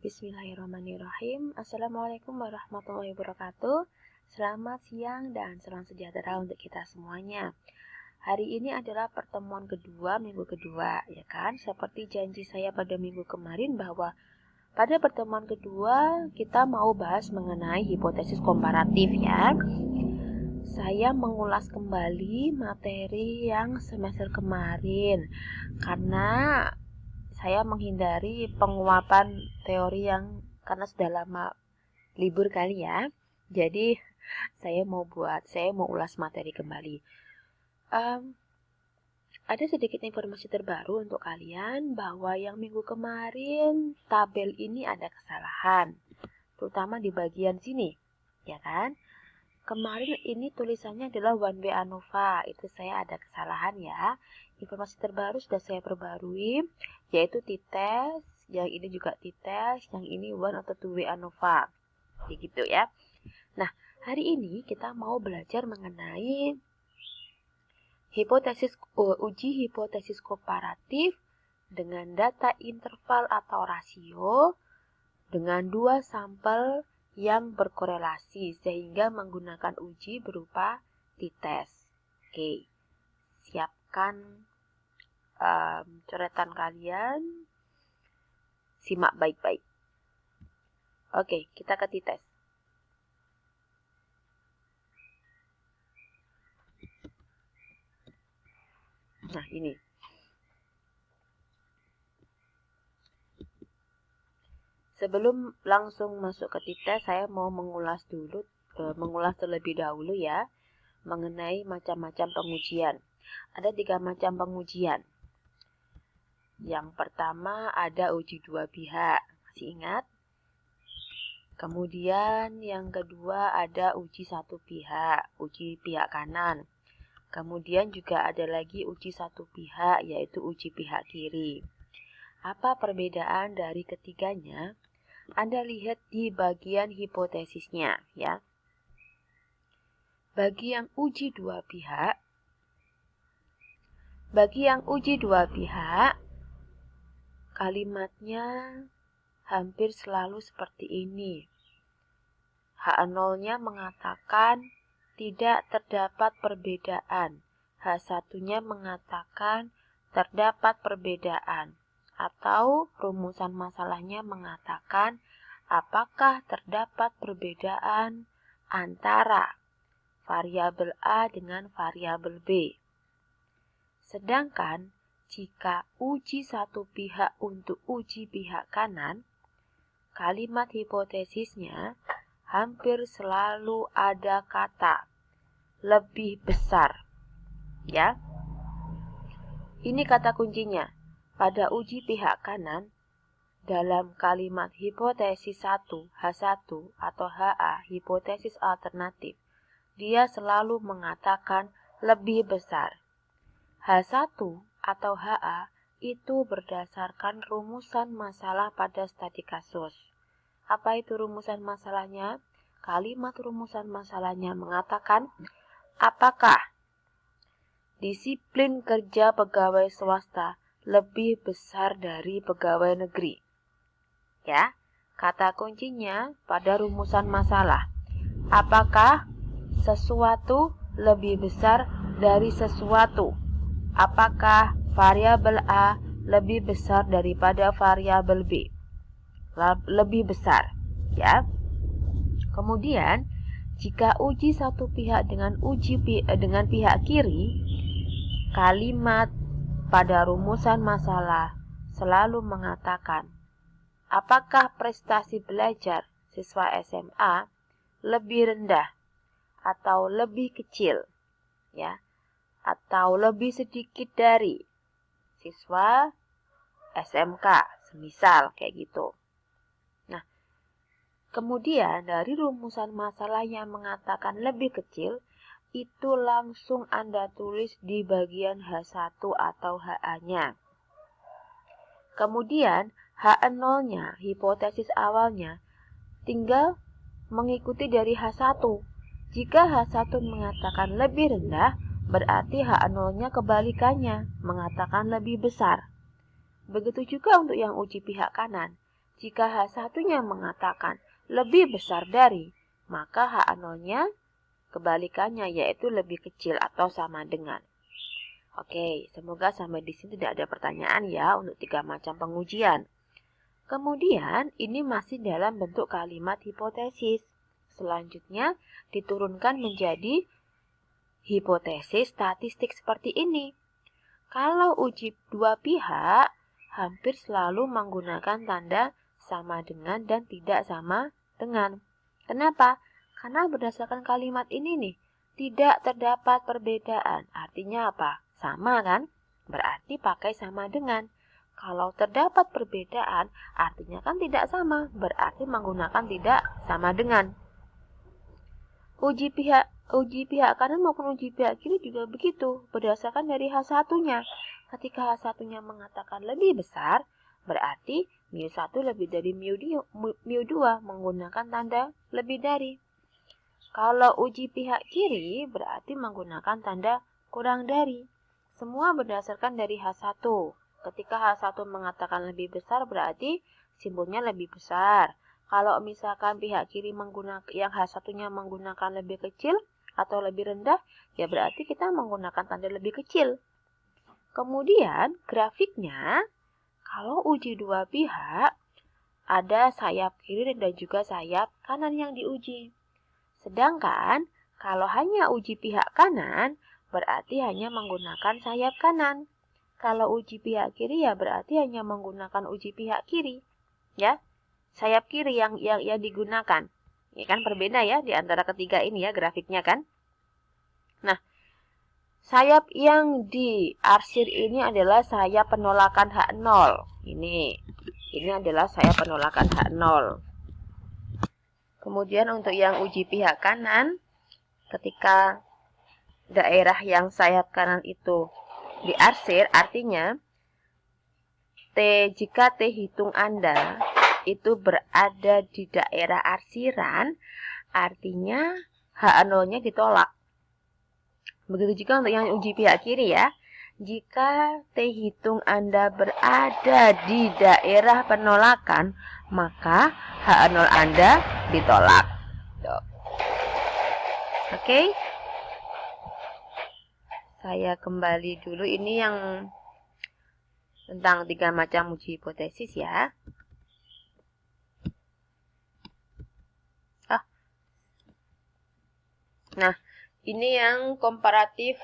Bismillahirrahmanirrahim. Assalamualaikum warahmatullahi wabarakatuh. Selamat siang dan salam sejahtera untuk kita semuanya. Hari ini adalah pertemuan kedua, minggu kedua, ya kan? Seperti janji saya pada minggu kemarin bahwa pada pertemuan kedua kita mau bahas mengenai hipotesis komparatif ya. Saya mengulas kembali materi yang semester kemarin karena saya menghindari penguapan teori yang karena sudah lama libur kali ya. Jadi saya mau ulas materi kembali. Ada sedikit informasi terbaru untuk kalian bahwa yang minggu kemarin tabel ini ada kesalahan, terutama di bagian sini, ya kan? Kemarin ini tulisannya adalah one way ANOVA, itu saya ada kesalahan ya. Informasi terbaru sudah saya perbarui, yaitu t-test, yang ini juga t-test, yang ini one atau two way ANOVA, begitu ya. Nah, hari ini kita mau belajar mengenai uji hipotesis komparatif dengan data interval atau rasio dengan dua sampel yang berkorelasi sehingga menggunakan uji berupa t-test. Oke, siapkan coretan kalian, simak baik-baik. Oke, kita ke t-test. Nah, ini. Sebelum langsung masuk ke t-test, saya mau mengulas terlebih dahulu ya mengenai macam-macam pengujian. Ada 3 macam pengujian. Yang pertama ada uji dua pihak, masih ingat? Kemudian yang kedua ada uji satu pihak, uji pihak kanan. Kemudian juga ada lagi uji satu pihak, yaitu uji pihak kiri. Apa perbedaan dari ketiganya? Anda lihat di bagian hipotesisnya ya. Bagi yang uji dua pihak, kalimatnya hampir selalu seperti ini. H0-nya mengatakan tidak terdapat perbedaan. H1-nya mengatakan terdapat perbedaan. Atau rumusan masalahnya mengatakan apakah terdapat perbedaan antara variabel A dengan variabel B. Sedangkan jika uji satu pihak untuk uji pihak kanan, kalimat hipotesisnya hampir selalu ada kata lebih besar. Ya. Ini kata kuncinya. Pada uji pihak kanan, dalam kalimat hipotesis 1, H1 atau HA, hipotesis alternatif, dia selalu mengatakan lebih besar. H1 atau HA itu berdasarkan rumusan masalah pada studi kasus. Apa itu rumusan masalahnya? Kalimat rumusan masalahnya mengatakan, apakah disiplin kerja pegawai swasta lebih besar dari pegawai negeri? Ya, kata kuncinya pada rumusan masalah. Apakah sesuatu lebih besar dari sesuatu? Apakah variabel A lebih besar daripada variabel B? Lebih besar, ya. Kemudian, jika uji satu pihak dengan pihak kiri, kalimat pada rumusan masalah selalu mengatakan apakah prestasi belajar siswa SMA lebih rendah atau lebih kecil, ya, atau lebih sedikit dari siswa SMK, semisal kayak gitu. Nah, kemudian dari rumusan masalah yang mengatakan lebih kecil, itu langsung Anda tulis di bagian H1 atau HA-nya. Kemudian H0-nya, hipotesis awalnya, tinggal mengikuti dari H1. Jika H1 mengatakan lebih rendah, berarti H0-nya kebalikannya, mengatakan lebih besar. Begitu juga untuk yang uji pihak kanan. Jika H1-nya mengatakan lebih besar dari, maka H0-nya kebalikannya, yaitu lebih kecil atau sama dengan. Oke, semoga sampai di sini tidak ada pertanyaan ya untuk 3 macam pengujian. Kemudian, ini masih dalam bentuk kalimat hipotesis. Selanjutnya, diturunkan menjadi hipotesis statistik seperti ini. Kalau uji dua pihak, hampir selalu menggunakan tanda sama dengan dan tidak sama dengan. Kenapa? Karena berdasarkan kalimat ini nih, tidak terdapat perbedaan. Artinya apa? Sama kan? Berarti pakai sama dengan. Kalau terdapat perbedaan, artinya kan tidak sama. Berarti menggunakan tidak sama dengan. Uji pihak kanan maupun uji pihak kiri juga begitu, berdasarkan dari H1-nya. Ketika H1-nya mengatakan lebih besar, berarti mu1 lebih dari mu2 menggunakan tanda lebih dari. Kalau uji pihak kiri, berarti menggunakan tanda kurang dari. Semua berdasarkan dari H1. Ketika H1 mengatakan lebih besar, berarti simbolnya lebih besar. Kalau misalkan pihak kiri yang H1-nya menggunakan lebih kecil atau lebih rendah, ya berarti kita menggunakan tanda lebih kecil. Kemudian grafiknya, kalau uji dua pihak, ada sayap kiri dan juga sayap kanan yang diuji. Sedangkan kalau hanya uji pihak kanan, berarti hanya menggunakan sayap kanan. Kalau uji pihak kiri ya berarti hanya menggunakan uji pihak kiri. Ya, sayap kiri yang digunakan. Ya kan berbeda ya di antara ketiga ini ya grafiknya kan. Nah, sayap yang diarsir ini adalah sayap penolakan H0. Ini adalah sayap penolakan H0. Kemudian untuk yang uji pihak kanan, ketika daerah yang sayap kanan itu diarsir, artinya jika T hitung Anda itu berada di daerah arsiran, artinya H0-nya ditolak. Begitu juga untuk yang uji pihak kiri ya. Jika T hitung Anda berada di daerah penolakan, maka H0 Anda ditolak. Oke. Saya kembali dulu, ini yang tentang 3 macam uji hipotesis ya. Nah, ini yang komparatif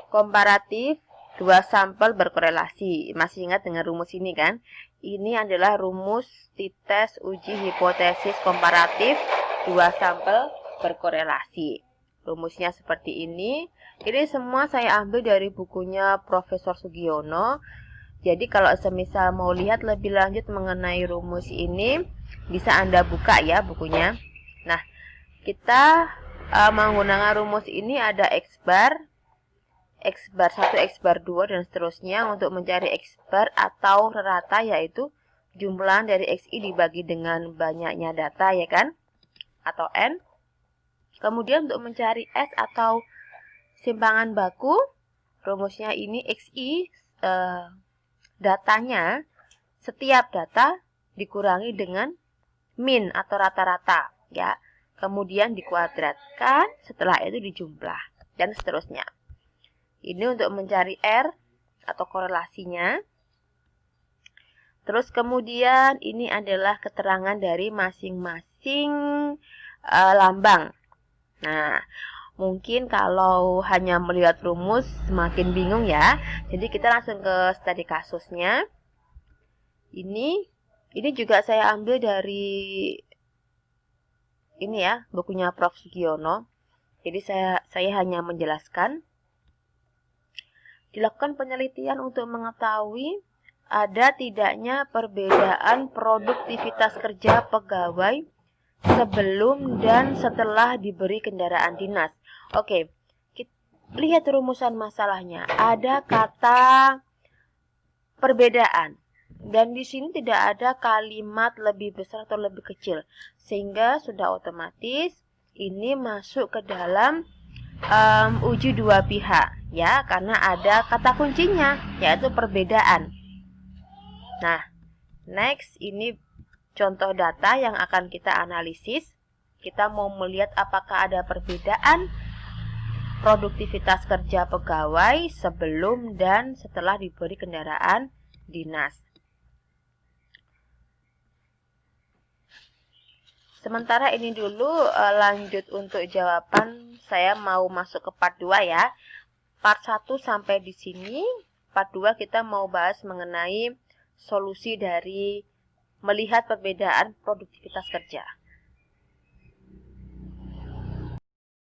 2 sampel berkorelasi. Masih ingat dengan rumus ini kan? Ini adalah rumus tes uji hipotesis komparatif 2 sampel berkorelasi. Rumusnya seperti ini. Ini semua saya ambil dari bukunya Profesor Sugiono. Jadi kalau semisal mau lihat lebih lanjut mengenai rumus ini, bisa Anda buka ya bukunya. Nah, kita menggunakan rumus ini ada X bar 1, X bar 2, dan seterusnya untuk mencari X bar atau rata, yaitu jumlah dari XI dibagi dengan banyaknya data ya kan, atau N. Kemudian untuk mencari S atau simpangan baku, rumusnya ini XI datanya, setiap data dikurangi dengan min atau rata-rata ya. Kemudian dikuadratkan, setelah itu dijumlah dan seterusnya. Ini untuk mencari R atau korelasinya. Terus kemudian ini adalah keterangan dari masing-masing lambang. Nah, mungkin kalau hanya melihat rumus semakin bingung ya. Jadi kita langsung ke studi kasusnya. Ini juga saya ambil dari ini ya, bukunya Prof. Sugiono. Jadi saya hanya menjelaskan. Dilakukan penelitian untuk mengetahui ada tidaknya perbedaan produktivitas kerja pegawai sebelum dan setelah diberi kendaraan dinas. Oke, kita lihat rumusan masalahnya. Ada kata perbedaan. Dan di sini tidak ada kalimat lebih besar atau lebih kecil. Sehingga sudah otomatis ini masuk ke dalam uji dua pihak. Ya, karena ada kata kuncinya, yaitu perbedaan. Nah, next ini contoh data yang akan kita analisis. Kita mau melihat apakah ada perbedaan produktivitas kerja pegawai sebelum dan setelah diberi kendaraan dinas. Sementara ini dulu, lanjut untuk jawaban. Saya mau masuk ke part 2 ya. Part 1 sampai di sini. Part 2 kita mau bahas mengenai solusi dari melihat perbedaan produktivitas kerja.